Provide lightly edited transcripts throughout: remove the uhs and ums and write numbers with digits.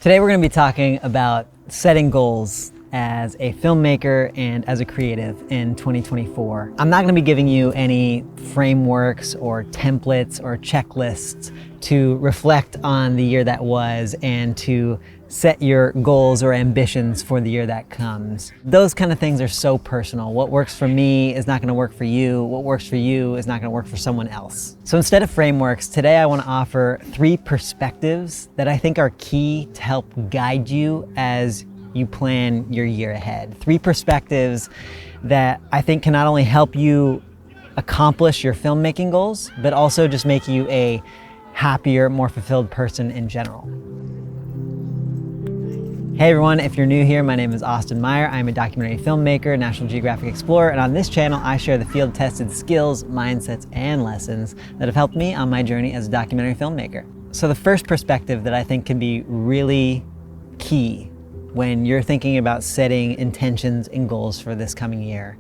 Today we're going to be talking about setting goals as a filmmaker and as a creative in 2024. I'm not going to be giving you any frameworks or templates or checklists to reflect on the year that was and to set your goals or ambitions for the year that comes. Those kind of things are so personal. What works for me is not going to work for you. What works for you is not going to work for someone else. So instead of frameworks, today I want to offer 3 perspectives that I think are key to help guide you as you plan your year ahead. 3 perspectives that I think can not only help you accomplish your filmmaking goals, but also just make you a happier, more fulfilled person in general. Hey everyone, if you're new here, my name is Austin Meyer. I'm a documentary filmmaker, National Geographic Explorer, and on this channel, I share the field-tested skills, mindsets, and lessons that have helped me on my journey as a documentary filmmaker. So the first perspective that I think can be really key when you're thinking about setting intentions and goals for this coming year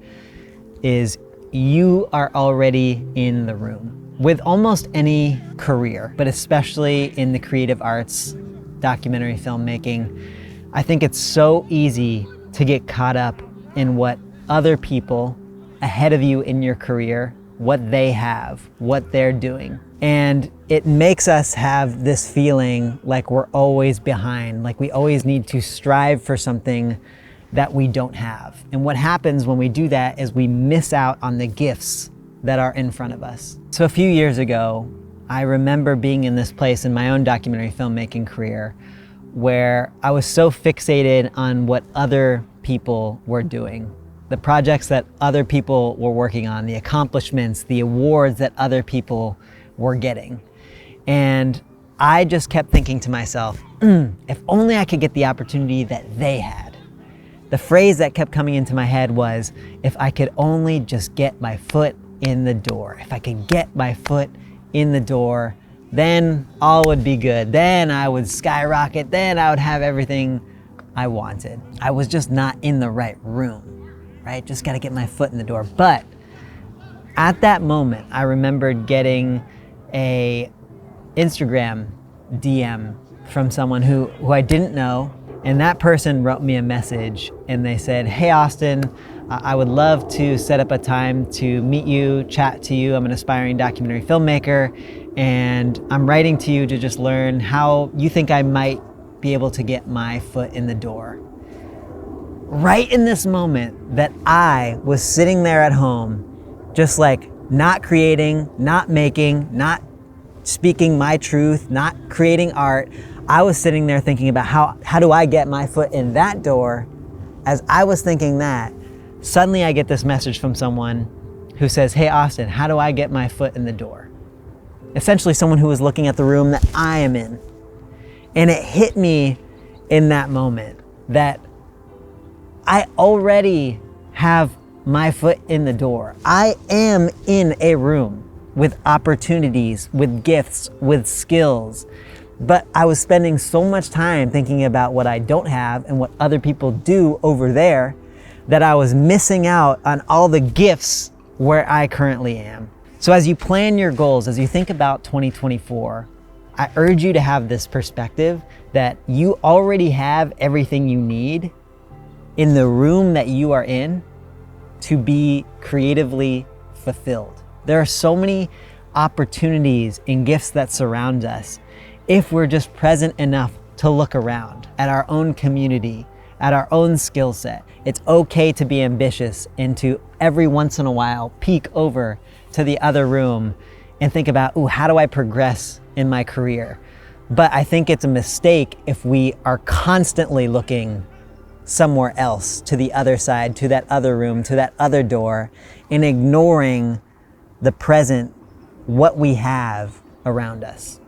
is you are already in the room. With almost any career, but especially in the creative arts, documentary filmmaking, I think it's so easy to get caught up in what other people ahead of you in your career, what they have, what they're doing. And it makes us have this feeling like we're always behind, like we always need to strive for something that we don't have. And what happens when we do that is we miss out on the gifts that are in front of us. So a few years ago, I remember being in this place in my own documentary filmmaking career where I was so fixated on what other people were doing, the projects that other people were working on, the accomplishments, the awards that other people were getting. And I just kept thinking to myself, if only I could get the opportunity that they had. The phrase that kept coming into my head was, if I could only just get my foot in the door. If I could get my foot in the door, then all would be good. Then I would skyrocket. Then I would have everything I wanted. I was just not in the right room, right? Just got to get my foot in the door. But at that moment, I remembered getting a Instagram DM from someone who I didn't know. And that person wrote me a message and they said, "Hey Austin, I would love to set up a time to meet you, chat to you. I'm an aspiring documentary filmmaker, and I'm writing to you to just learn how you think I might be able to get my foot in the door." Right in this moment that I was sitting there at home, just like not creating, not making, not speaking my truth, not creating art, I was sitting there thinking about how do I get my foot in that door. As I was thinking that, suddenly I get this message from someone who says, "Hey Austin, how do I get my foot in the door?" Essentially someone who was looking at the room that I am in. And it hit me in that moment that I already have my foot in the door. I am in a room with opportunities, with gifts, with skills. But I was spending so much time thinking about what I don't have and what other people do over there that I was missing out on all the gifts where I currently am. So as you plan your goals, as you think about 2024, I urge you to have this perspective that you already have everything you need in the room that you are in to be creatively fulfilled. There are so many opportunities and gifts that surround us if we're just present enough to look around at our own community, at our own skill set. It's okay to be ambitious and to every once in a while peek over to the other room and think about, how do I progress in my career? But I think it's a mistake if we are constantly looking somewhere else, to the other side, to that other room, to that other door, and ignoring the present, what we have around us.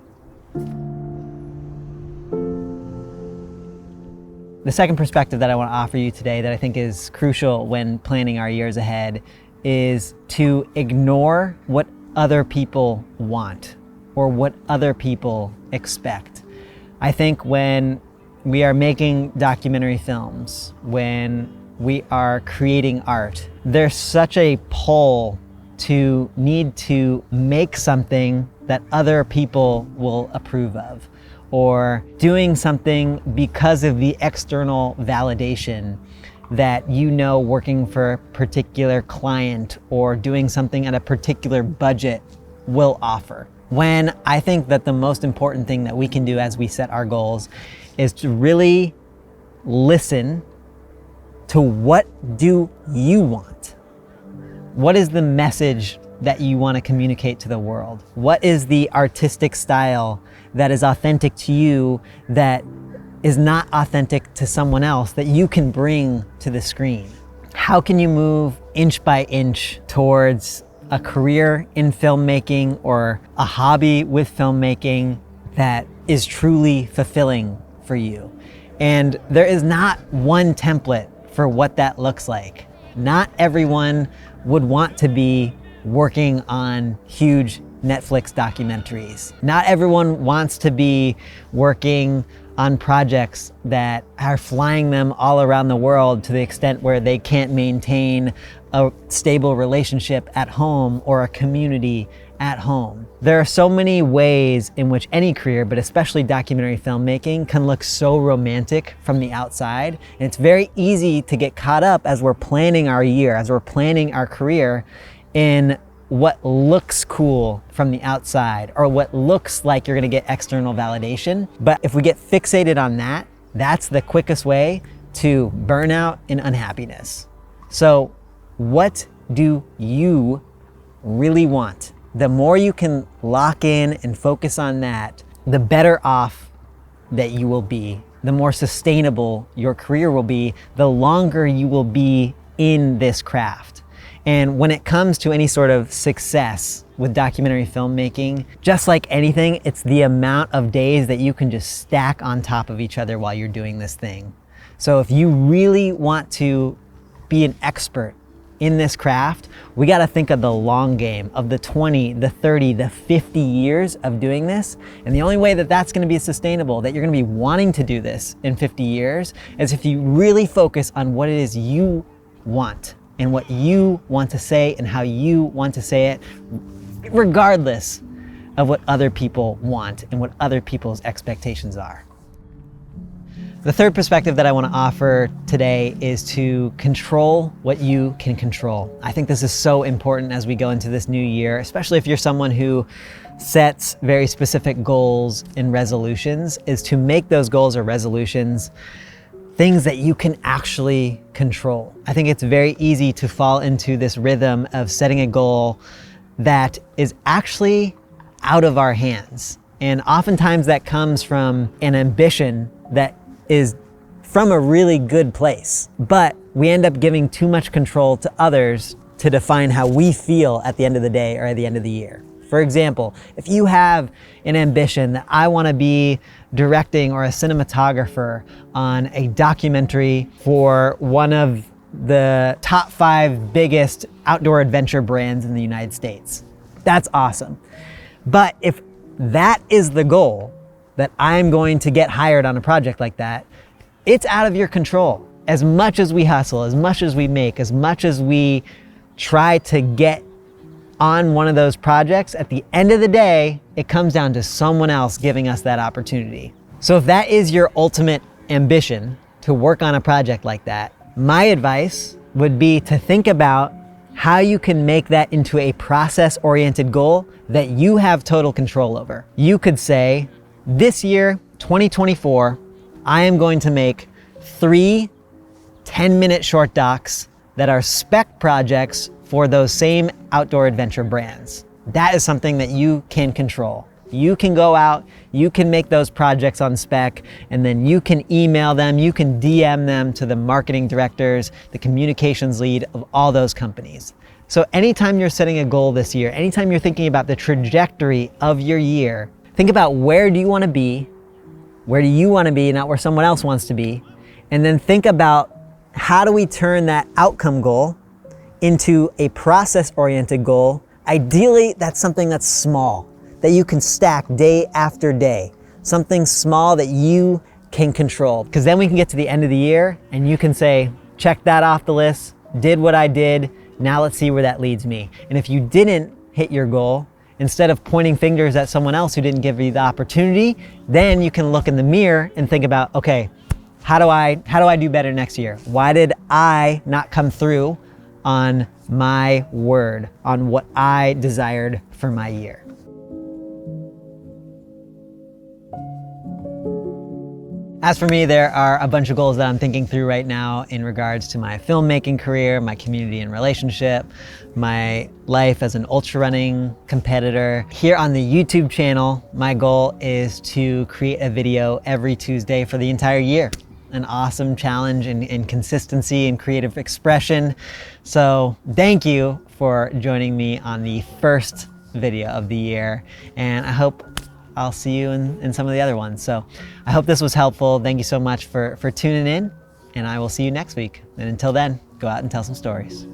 The second perspective that I want to offer you today that I think is crucial when planning our years ahead is to ignore what other people want or what other people expect. I think when we are making documentary films, when we are creating art, there's such a pull to need to make something that other people will approve of, or doing something because of the external validation that you know working for a particular client or doing something at a particular budget will offer. When I think that the most important thing that we can do as we set our goals is to really listen to what do you want? What is the message that you want to communicate to the world? What is the artistic style that is authentic to you that is not authentic to someone else that you can bring to the screen? How can you move inch by inch towards a career in filmmaking or a hobby with filmmaking that is truly fulfilling for you? And there is not one template for what that looks like. Not everyone would want to be working on huge Netflix documentaries. Not everyone wants to be working on projects that are flying them all around the world to the extent where they can't maintain a stable relationship at home or a community at home. There are so many ways in which any career, but especially documentary filmmaking, can look so romantic from the outside. And it's very easy to get caught up as we're planning our year, as we're planning our career, in what looks cool from the outside or what looks like you're gonna get external validation. But if we get fixated on that, that's the quickest way to burnout and unhappiness. So what do you really want? The more you can lock in and focus on that, the better off that you will be, the more sustainable your career will be, the longer you will be in this craft. And when it comes to any sort of success with documentary filmmaking, just like anything, it's the amount of days that you can just stack on top of each other while you're doing this thing. So if you really want to be an expert in this craft, we got to think of the long game, of the 20, the 30, the 50 years of doing this. And the only way that that's going to be sustainable, that you're going to be wanting to do this in 50 years, is if you really focus on what it is you want and what you want to say and how you want to say it, regardless of what other people want and what other people's expectations are. The third perspective that I want to offer today is to control what you can control. I think this is so important as we go into this new year, especially if you're someone who sets very specific goals and resolutions, is to make those goals or resolutions things that you can actually control. I think it's very easy to fall into this rhythm of setting a goal that is actually out of our hands. And oftentimes that comes from an ambition that is from a really good place, but we end up giving too much control to others to define how we feel at the end of the day or at the end of the year. For example, if you have an ambition that I want to be directing or a cinematographer on a documentary for one of the top 5 biggest outdoor adventure brands in the United States, that's awesome. But if that is the goal, that I'm going to get hired on a project like that, it's out of your control. As much as we hustle, as much as we make, as much as we try to get on one of those projects, at the end of the day, it comes down to someone else giving us that opportunity. So if that is your ultimate ambition, to work on a project like that, my advice would be to think about how you can make that into a process-oriented goal that you have total control over. You could say, this year, 2024, I am going to make 3 10-minute short docs that are spec projects for those same outdoor adventure brands. That is something that you can control. You can go out, you can make those projects on spec, and then you can email them, you can DM them to the marketing directors, the communications lead of all those companies. So anytime you're setting a goal this year, anytime you're thinking about the trajectory of your year, think about where do you want to be, not where someone else wants to be, and then think about how do we turn that outcome goal into a process-oriented goal. Ideally, that's something that's small, that you can stack day after day, something small that you can control. Because then we can get to the end of the year and you can say, check that off the list, did what I did, now let's see where that leads me. And if you didn't hit your goal, instead of pointing fingers at someone else who didn't give you the opportunity, then you can look in the mirror and think about, okay, how do I do better next year? Why did I not come through on my word, on what I desired for my year? As for me, there are a bunch of goals that I'm thinking through right now in regards to my filmmaking career, my community and relationship, my life as an ultra running competitor. Here on the YouTube channel, my goal is to create a video every Tuesday for the entire year. An awesome challenge in consistency and creative expression. So thank you for joining me on the first video of the year, and I hope I'll see you in some of the other ones. So I hope this was helpful. Thank you so much for tuning in, and I will see you next week. And until then, go out and tell some stories.